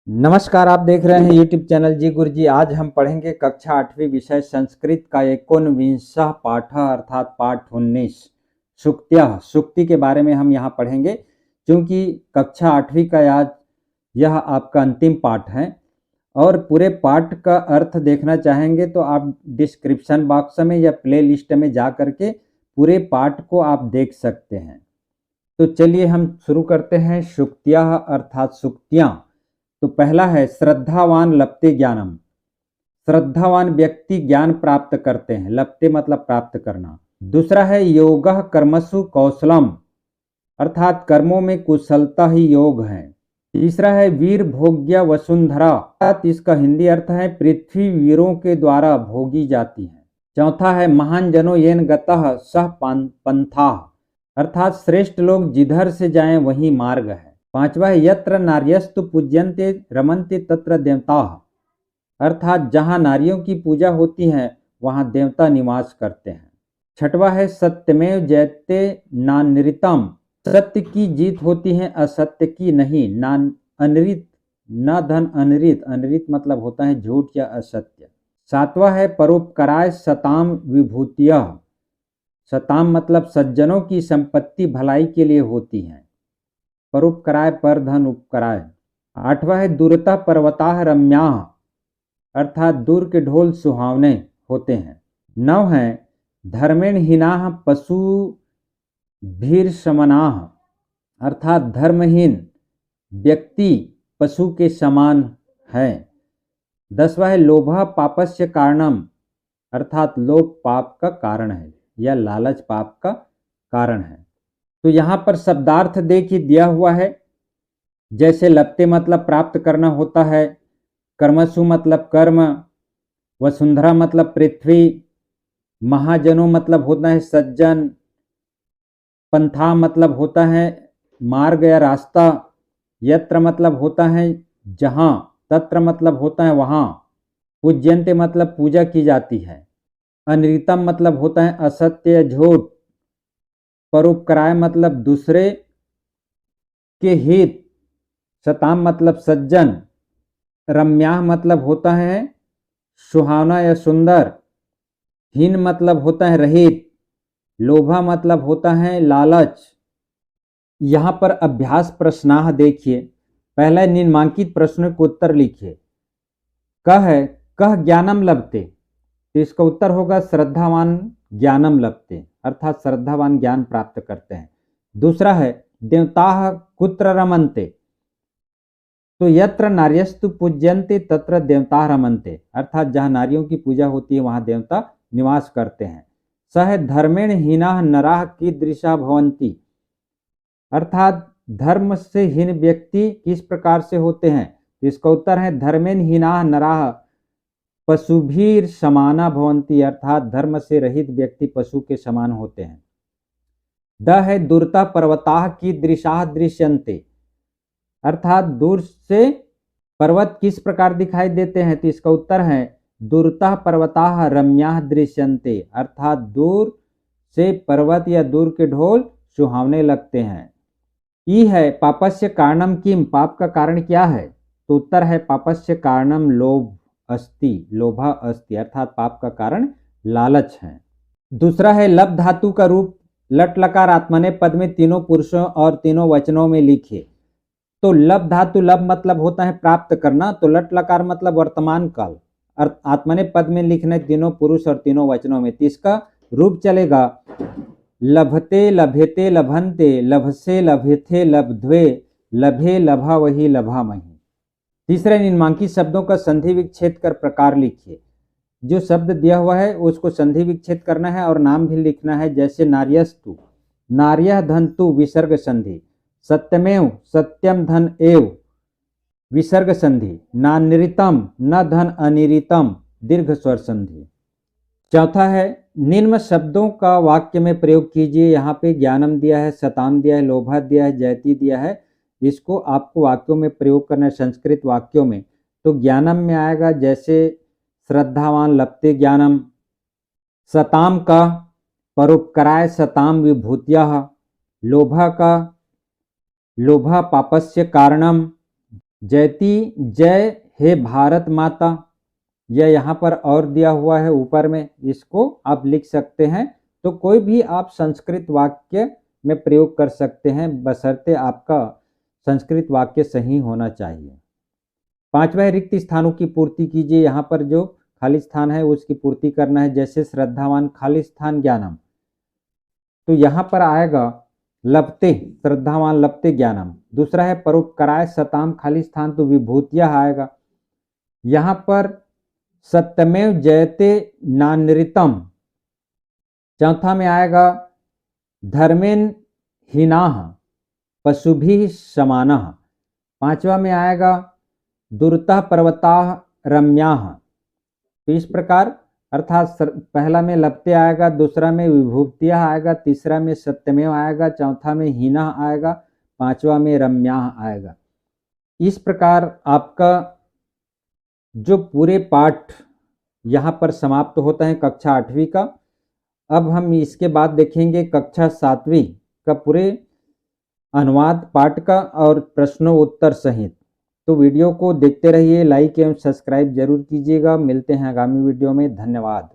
नमस्कार, आप देख रहे हैं यूट्यूब चैनल जी गुरुजी। आज हम पढ़ेंगे कक्षा 8वीं विषय संस्कृत का 19वां पाठ अर्थात पाठ 19 सूक्तयः सूक्ति के बारे में हम यहाँ पढ़ेंगे। क्योंकि कक्षा 8वीं का आज यह आपका अंतिम पाठ है और पूरे पाठ का अर्थ देखना चाहेंगे तो आप डिस्क्रिप्शन बॉक्स में या प्ले लिस्ट में जा करके पूरे पाठ को आप देख सकते हैं। तो चलिए हम शुरू करते हैं। सूक्तयः अर्थात सूक्तियाँ। तो पहला है श्रद्धावान लप्ते ज्ञानम। श्रद्धावान व्यक्ति ज्ञान प्राप्त करते हैं। लप्ते मतलब प्राप्त करना। दूसरा है योगः कर्मसु कौशलम अर्थात कर्मों में कुशलता ही योग है। तीसरा है वीर भोग्य वसुंधरा अर्थात इसका हिंदी अर्थ है पृथ्वी वीरों के द्वारा भोगी जाती है। चौथा है महान जनो येन गतः सह पंथा अर्थात श्रेष्ठ लोग जिधर से जाएं वही मार्ग है। पांचवा है यत्र नार्यस्तु पूज्यन्ते रमन्ते तत्र देवता अर्थात जहां नारियों की पूजा होती है वहां देवता निवास करते हैं। छठवा है सत्यमेव जयते नानृतम सत्य की जीत होती है असत्य की नहीं। नान अनृत न धन अनृत अनृत मतलब होता है झूठ या असत्य। सातवां है परोपकाराय सताम विभूतियः सताम मतलब सज्जनों की संपत्ति भलाई के लिए होती है। परोपकाराय पर धन उपकाराय। आठवां है दूरतः पर्वताः रम्याः अर्थात दूर के ढोल सुहावने होते हैं। नौ है धर्मेण हीनाः पशु भीर समनाः अर्थात धर्महीन व्यक्ति पशु के समान है। दसवां है लोभः पापस्य कारणम अर्थात लोभ पाप का कारण है या लालच पाप का कारण है। तो यहाँ पर शब्दार्थ देखिए दिया हुआ है। जैसे लप्ते मतलब प्राप्त करना होता है, कर्मसु मतलब कर्म, वसुंधरा मतलब पृथ्वी, महाजनों मतलब होता है सज्जन, पंथा मतलब होता है मार्ग या रास्ता, यत्र मतलब होता है जहाँ, तत्र मतलब होता है वहाँ, पूज्यन्ते मतलब पूजा की जाती है, अनृतम मतलब होता है असत्य या झूठ, परोपकाराय मतलब दूसरे के हित, सताम मतलब सज्जन, रम्याह मतलब होता है सुहावना या सुंदर, हीन मतलब होता है रहित, लोभा मतलब होता है लालच। यहाँ पर अभ्यास प्रश्नाह देखिए। पहला निम्नांकित प्रश्नों को उत्तर लिखिए। कह ज्ञानम लभते तो इसका उत्तर होगा श्रद्धावान ज्ञानम लभते अर्थात श्रद्धावान ज्ञान प्राप्त करते हैं। दूसरा है देवताः कुत्र रमन्ते तो यत्र नार्यस्तु पूज्यन्ते तत्र देवताः रमन्ते अर्थात जहाँ नारियों की पूजा होती है वहाँ देवता निवास करते हैं। सह धर्मेण हीनाः नराः कीदृशाः भवन्ति अर्थात धर्म से हीन व्यक्ति किस प्रकार से होते हैं। तो इसका उत्तर है धर्मेण हीनाः नराः पशुभीर समाना भवन्ति अर्थात धर्म से रहित व्यक्ति पशु के समान होते हैं। द है दूरतः पर्वताः कीदृशाः दृश्यन्ते अर्थात दूर से पर्वत किस प्रकार दिखाई देते हैं। तो इसका उत्तर है दूरतः पर्वताः रम्याः दृश्यन्ते अर्थात दूर से पर्वत या दूर के ढोल सुहावने लगते हैं। ई है पापस्य कारणम किम पाप का कारण क्या है। तो उत्तर है पापस्य कारणम लोभ अस्ति लोभा अस्ति अर्थात पाप का कारण लालच है। दूसरा है लब धातु का रूप लट लकार आत्मने पद में तीनों पुरुषों और तीनों वचनों में लिखे। तो लब धातु लब मतलब होता है प्राप्त करना, तो लट लकार मतलब वर्तमान काल, आत्मने पद में लिखने तीनों पुरुष और तीनों वचनों में। इसका रूप चलेगा लभते लभेते लभन्ते लभसे लभेथे लब्ध्वे लभे लभा वही लभामहि। तीसरे निम्नांकित शब्दों का संधि विच्छेद कर प्रकार लिखिए। जो शब्द दिया हुआ है उसको संधि विच्छेद करना है और नाम भी लिखना है। जैसे नार्यस्तु नार्यः धन्तु विसर्ग संधि, सत्यमेव सत्यम धन एव विसर्ग संधि, नानृतम न धन अनिरितम दीर्घ स्वर संधि। चौथा है निम्न शब्दों का वाक्य में प्रयोग कीजिए। यहाँ पे ज्ञानम दिया है, सताम दिया है, लोभा दिया है, जयति दिया है। इसको आपको वाक्यों में प्रयोग करना है संस्कृत वाक्यों में। तो ज्ञानम में आएगा जैसे श्रद्धावान लप्ते ज्ञानम, सताम का परोपकाराय सताम विभूत्याः, लोभा का लोभा पापस्य कारणम, जयती जय हे भारत माता, यह यहाँ पर और दिया हुआ है ऊपर में, इसको आप लिख सकते हैं। तो कोई भी आप संस्कृत वाक्य में प्रयोग कर सकते हैं, बशर्ते आपका संस्कृत वाक्य सही होना चाहिए। पांचवा है रिक्त स्थानों की पूर्ति कीजिए। यहाँ पर जो खाली स्थान है उसकी पूर्ति करना है। जैसे श्रद्धावान खाली स्थान ज्ञानम, तो यहाँ पर आएगा लभते, श्रद्धावान लभते ज्ञानम। दूसरा है परोपकाराय सताम, खाली स्थान तो विभूतिया आएगा। यहाँ पर सत्यमेव जयते नानृतम। चौथा में आएगा धर्मेन हीनाः पशुभिः समानः। पांचवा में आएगा दुर्तः पर्वताः रम्याः। तो इस प्रकार अर्थात पहला में लपते आएगा, दूसरा में विभूतिया आएगा, तीसरा में सत्यमेव आएगा, चौथा में हीना आएगा, पांचवा में रम्या आएगा। इस प्रकार आपका जो पूरे पाठ यहाँ पर समाप्त होता है कक्षा 8वीं का। अब हम इसके बाद देखेंगे कक्षा 7वीं का पूरे अनुवाद पाठ का और प्रश्नों उत्तर सहित। तो वीडियो को देखते रहिए, लाइक एवं सब्सक्राइब जरूर कीजिएगा। मिलते हैं आगामी वीडियो में। धन्यवाद।